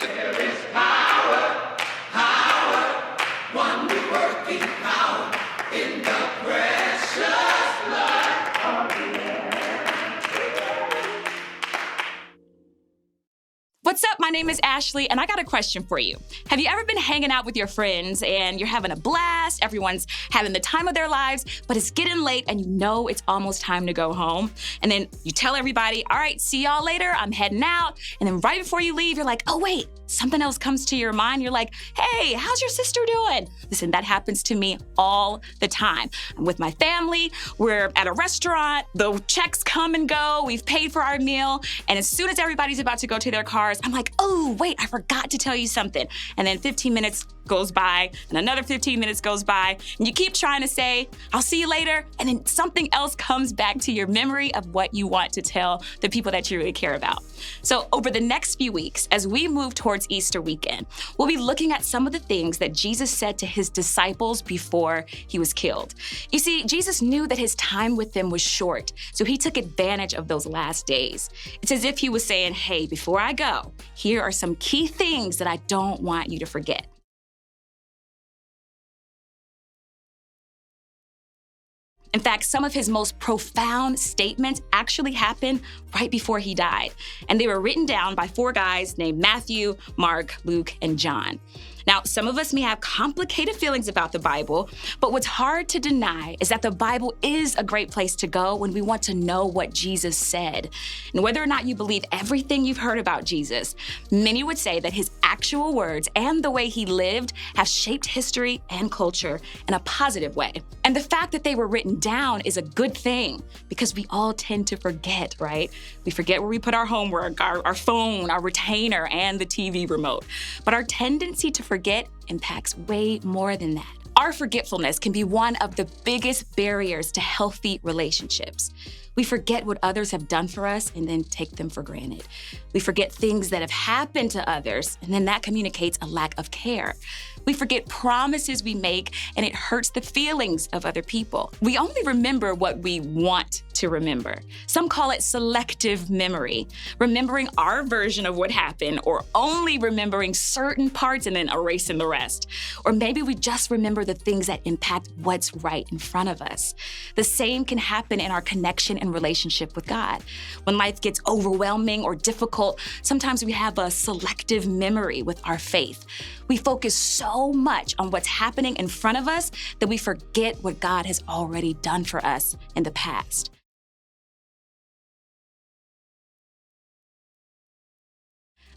There is power, power, wonder-working power in the precious blood of the Lamb. What's up? My name is Ashley, and I got a question for you. Have you ever been hanging out with your friends and you're having a blast, everyone's having the time of their lives, but it's getting late and you know it's almost time to go home? And then you tell everybody, all right, see y'all later, I'm heading out. And then right before you leave, you're like, oh wait, something else comes to your mind. You're like, hey, how's your sister doing? Listen, that happens to me all the time. I'm with my family, we're at a restaurant, the checks come and go, we've paid for our meal, and as soon as everybody's about to go to their cars, I'm like, oh, wait, I forgot to tell you something. And then 15 minutes goes by, and another 15 minutes goes by, and you keep trying to say, I'll see you later, and then something else comes back to your memory of what you want to tell the people that you really care about. So over the next few weeks, as we move towards Easter weekend, we'll be looking at some of the things that Jesus said to his disciples before he was killed. You see, Jesus knew that his time with them was short, so he took advantage of those last days. It's as if he was saying, hey, before I go, here are some key things that I don't want you to forget. In fact, some of his most profound statements actually happened right before he died. And they were written down by 4 guys named Matthew, Mark, Luke, and John. Now, some of us may have complicated feelings about the Bible, but what's hard to deny is that the Bible is a great place to go when we want to know what Jesus said. And whether or not you believe everything you've heard about Jesus, many would say that his actual words and the way he lived have shaped history and culture in a positive way. And the fact that they were written down is a good thing because we all tend to forget, right? We forget where we put our homework, our phone, our retainer, and the TV remote. But our tendency to forget impacts way more than that. Our forgetfulness can be one of the biggest barriers to healthy relationships. We forget what others have done for us and then take them for granted. We forget things that have happened to others, and then that communicates a lack of care. We forget promises we make, and it hurts the feelings of other people. We only remember what we want to remember. Some call it selective memory, remembering our version of what happened, or only remembering certain parts and then erasing the rest. Or maybe we just remember the things that impact what's right in front of us. The same can happen in our connection and relationship with God. When life gets overwhelming or difficult, sometimes we have a selective memory with our faith. We focus so much on what's happening in front of us that we forget what God has already done for us in the past.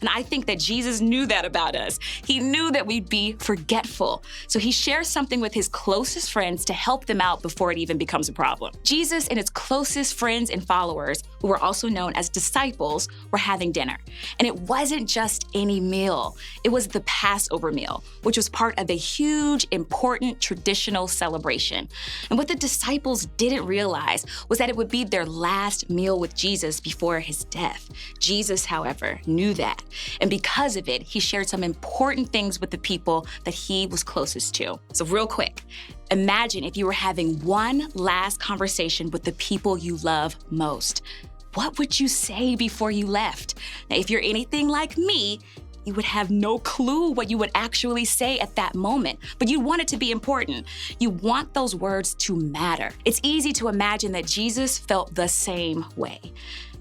And I think that Jesus knew that about us. He knew that we'd be forgetful. So he shares something with his closest friends to help them out before it even becomes a problem. Jesus and his closest friends and followers, who were also known as disciples, were having dinner. And it wasn't just any meal. It was the Passover meal, which was part of a huge, important traditional celebration. And what the disciples didn't realize was that it would be their last meal with Jesus before his death. Jesus, however, knew that. And because of it, he shared some important things with the people that he was closest to. So real quick, imagine if you were having one last conversation with the people you love most. What would you say before you left? Now, if you're anything like me, you would have no clue what you would actually say at that moment, but you want it to be important. You want those words to matter. It's easy to imagine that Jesus felt the same way.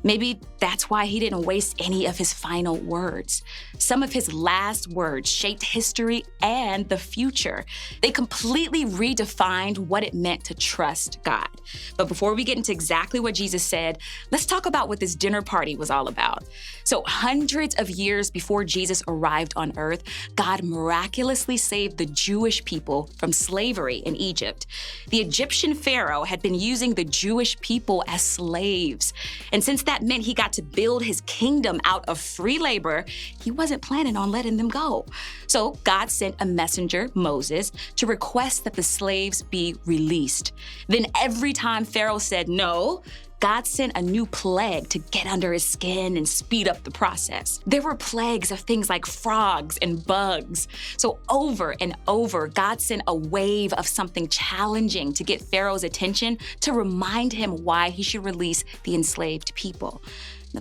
Maybe that's why he didn't waste any of his final words. Some of his last words shaped history and the future. They completely redefined what it meant to trust God. But before we get into exactly what Jesus said, let's talk about what this dinner party was all about. So hundreds of years before Jesus arrived on earth, God miraculously saved the Jewish people from slavery in Egypt. The Egyptian Pharaoh had been using the Jewish people as slaves. And since that meant he got to build his kingdom out of free labor, he wasn't planning on letting them go. So God sent a messenger, Moses, to request that the slaves be released. Then every time Pharaoh said no, God sent a new plague to get under his skin and speed up the process. There were plagues of things like frogs and bugs. So over and over, God sent a wave of something challenging to get Pharaoh's attention, to remind him why he should release the enslaved people.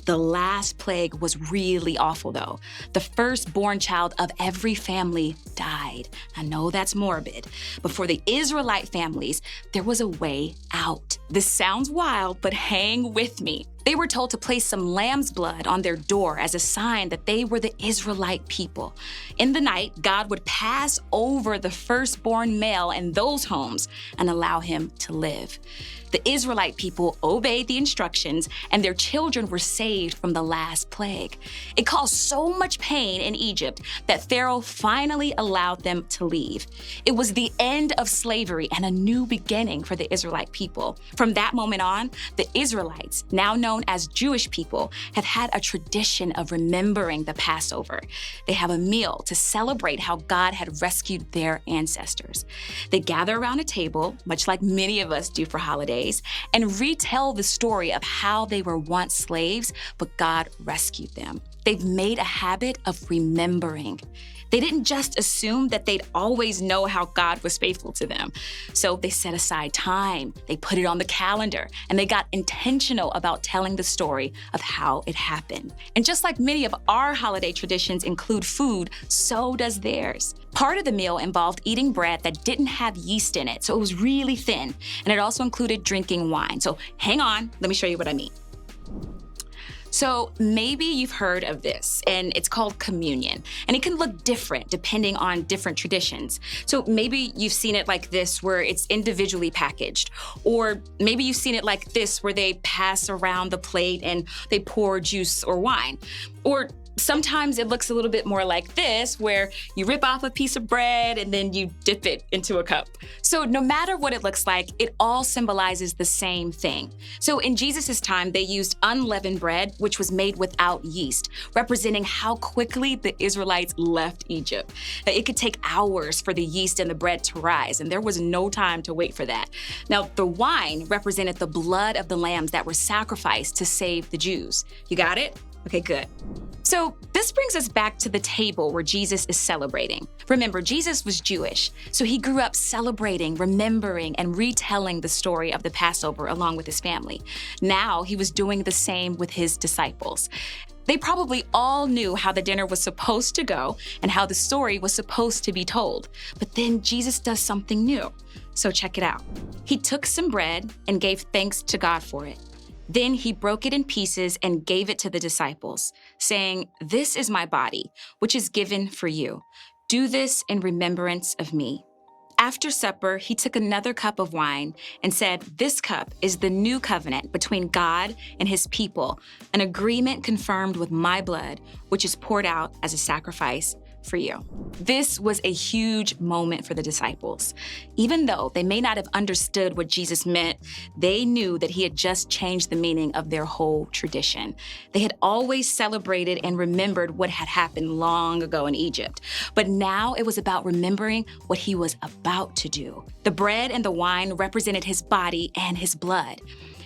The last plague was really awful, though. The firstborn child of every family died. I know that's morbid, but for the Israelite families, there was a way out. This sounds wild, but hang with me. They were told to place some lamb's blood on their door as a sign that they were the Israelite people. In the night, God would pass over the firstborn male in those homes and allow him to live. The Israelite people obeyed the instructions, and their children were saved from the last plague. It caused so much pain in Egypt that Pharaoh finally allowed them to leave. It was the end of slavery and a new beginning for the Israelite people. From that moment on, the Israelites, now known as Jewish people, have had a tradition of remembering the Passover. They have a meal to celebrate how God had rescued their ancestors. They gather around a table, much like many of us do for holidays, and retell the story of how they were once slaves, but God rescued them. They've made a habit of remembering. They didn't just assume that they'd always know how God was faithful to them. So they set aside time, they put it on the calendar, and they got intentional about telling the story of how it happened. And just like many of our holiday traditions include food, so does theirs. Part of the meal involved eating bread that didn't have yeast in it, so it was really thin. And it also included drinking wine. So hang on, let me show you what I mean. So maybe you've heard of this, and it's called communion, and it can look different depending on different traditions. So maybe you've seen it like this, where it's individually packaged, or maybe you've seen it like this, where they pass around the plate and they pour juice or wine, or sometimes it looks a little bit more like this, where you rip off a piece of bread and then you dip it into a cup. So no matter what it looks like, it all symbolizes the same thing. So in Jesus' time, they used unleavened bread, which was made without yeast, representing how quickly the Israelites left Egypt. It could take hours for the yeast in the bread to rise, and there was no time to wait for that. Now, the wine represented the blood of the lambs that were sacrificed to save the Jews. You got it? Okay, good. So this brings us back to the table where Jesus is celebrating. Remember, Jesus was Jewish, so he grew up celebrating, remembering, and retelling the story of the Passover along with his family. Now he was doing the same with his disciples. They probably all knew how the dinner was supposed to go and how the story was supposed to be told. But then Jesus does something new. So check it out. He took some bread and gave thanks to God for it. Then he broke it in pieces and gave it to the disciples, saying, "This is my body, which is given for you. Do this in remembrance of me." After supper, he took another cup of wine and said, "This cup is the new covenant between God and his people, an agreement confirmed with my blood, which is poured out as a sacrifice for you." This was a huge moment for the disciples. Even though they may not have understood what Jesus meant, they knew that he had just changed the meaning of their whole tradition. They had always celebrated and remembered what had happened long ago in Egypt, but now it was about remembering what he was about to do. The bread and the wine represented his body and his blood.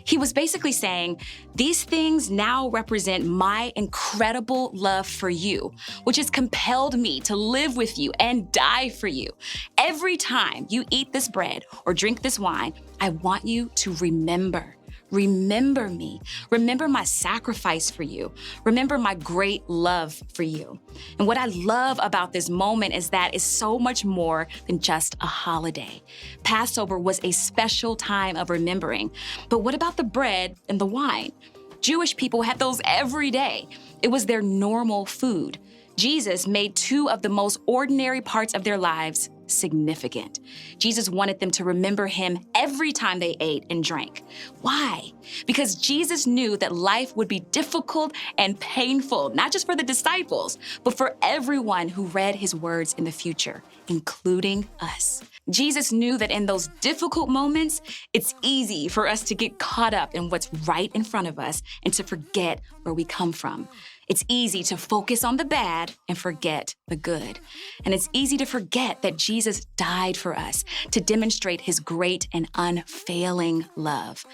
He was basically saying, these things now represent my incredible love for you, which has compelled me to live with you and die for you. Every time you eat this bread or drink this wine, I want you to remember. Remember me. Remember my sacrifice for you. Remember my great love for you. And what I love about this moment is that it's so much more than just a holiday. Passover was a special time of remembering. But what about the bread and the wine? Jewish people had those every day. It was their normal food. Jesus made two of the most ordinary parts of their lives significant. Jesus wanted them to remember him every time they ate and drank. Why? Because Jesus knew that life would be difficult and painful, not just for the disciples, but for everyone who read his words in the future, including us. Jesus knew that in those difficult moments, it's easy for us to get caught up in what's right in front of us and to forget where we come from. It's easy to focus on the bad and forget the good. And it's easy to forget that Jesus died for us to demonstrate his great and unfailing love.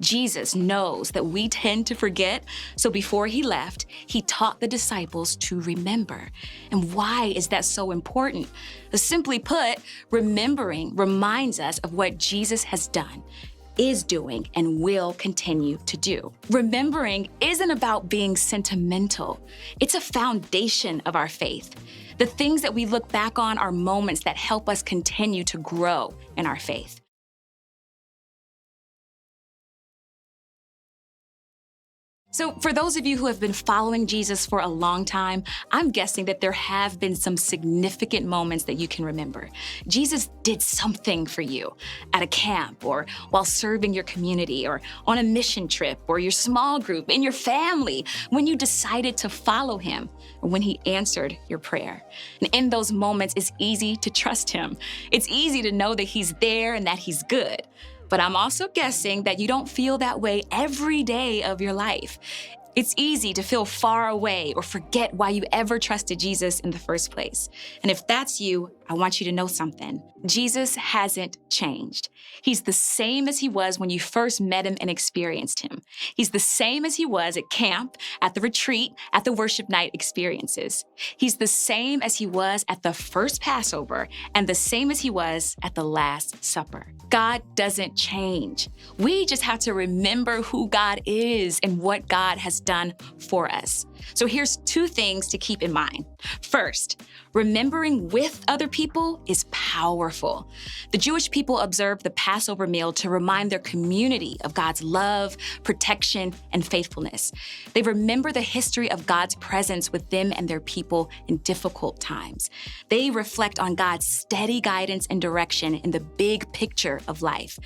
Jesus knows that we tend to forget, so before he left, he taught the disciples to remember. And why is that so important? Simply put, remembering reminds us of what Jesus has done. is doing, and will continue to do. Remembering isn't about being sentimental. It's a foundation of our faith. The things that we look back on are moments that help us continue to grow in our faith. So for those of you who have been following Jesus for a long time, I'm guessing that there have been some significant moments that you can remember. Jesus did something for you at a camp, or while serving your community, or on a mission trip, or your small group, in your family, when you decided to follow him, or when he answered your prayer. And in those moments, it's easy to trust him. It's easy to know that he's there and that he's good. But I'm also guessing that you don't feel that way every day of your life. It's easy to feel far away or forget why you ever trusted Jesus in the first place. And if that's you, I want you to know something. Jesus hasn't changed. He's the same as he was when you first met him and experienced him. He's the same as he was at camp, at the retreat, at the worship night experiences. He's the same as he was at the first Passover, and the same as he was at the Last Supper. God doesn't change. We just have to remember who God is and what God has done for us. So here's 2 things to keep in mind. First, remembering with other people is powerful. The Jewish people observed the Passover meal to remind their community of God's love, protection, and faithfulness. They remember the history of God's presence with them and their people in difficult times. They reflect on God's steady guidance and direction in the big picture of life.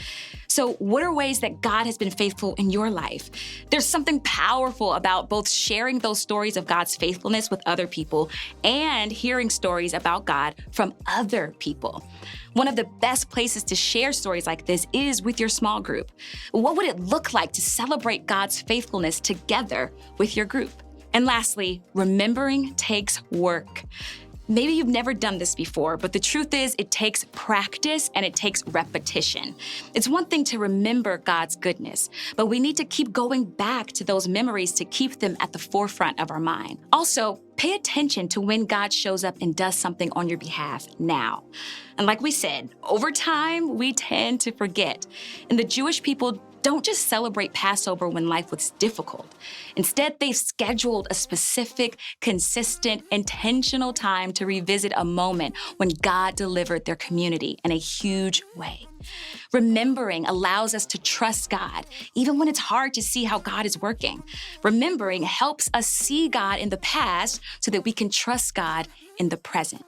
So what are ways that God has been faithful in your life? There's something powerful about both sharing those stories of God's faithfulness with other people and hearing stories about God from other people. One of the best places to share stories like this is with your small group. What would it look like to celebrate God's faithfulness together with your group? And lastly, remembering takes work. Maybe you've never done this before, but the truth is it takes practice and it takes repetition. It's one thing to remember God's goodness, but we need to keep going back to those memories to keep them at the forefront of our mind. Also, pay attention to when God shows up and does something on your behalf now. And like we said, over time, we tend to forget. And the Jewish people don't just celebrate Passover when life was difficult. Instead, they've scheduled a specific, consistent, intentional time to revisit a moment when God delivered their community in a huge way. Remembering allows us to trust God, even when it's hard to see how God is working. Remembering helps us see God in the past so that we can trust God in the present.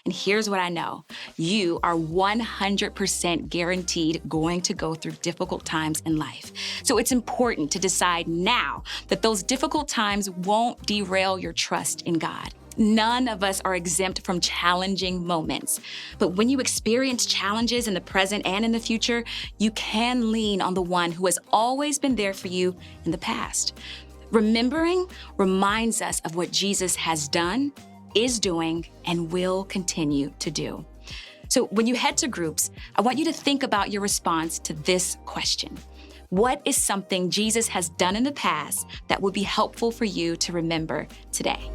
And here's what I know. You are 100% guaranteed going to go through difficult times in life. So it's important to decide now that those difficult times won't derail your trust in God. None of us are exempt from challenging moments. But when you experience challenges in the present and in the future, you can lean on the one who has always been there for you in the past. Remembering reminds us of what Jesus has done, is doing, and will continue to do. So when you head to groups, I want you to think about your response to this question. What is something Jesus has done in the past that would be helpful for you to remember today?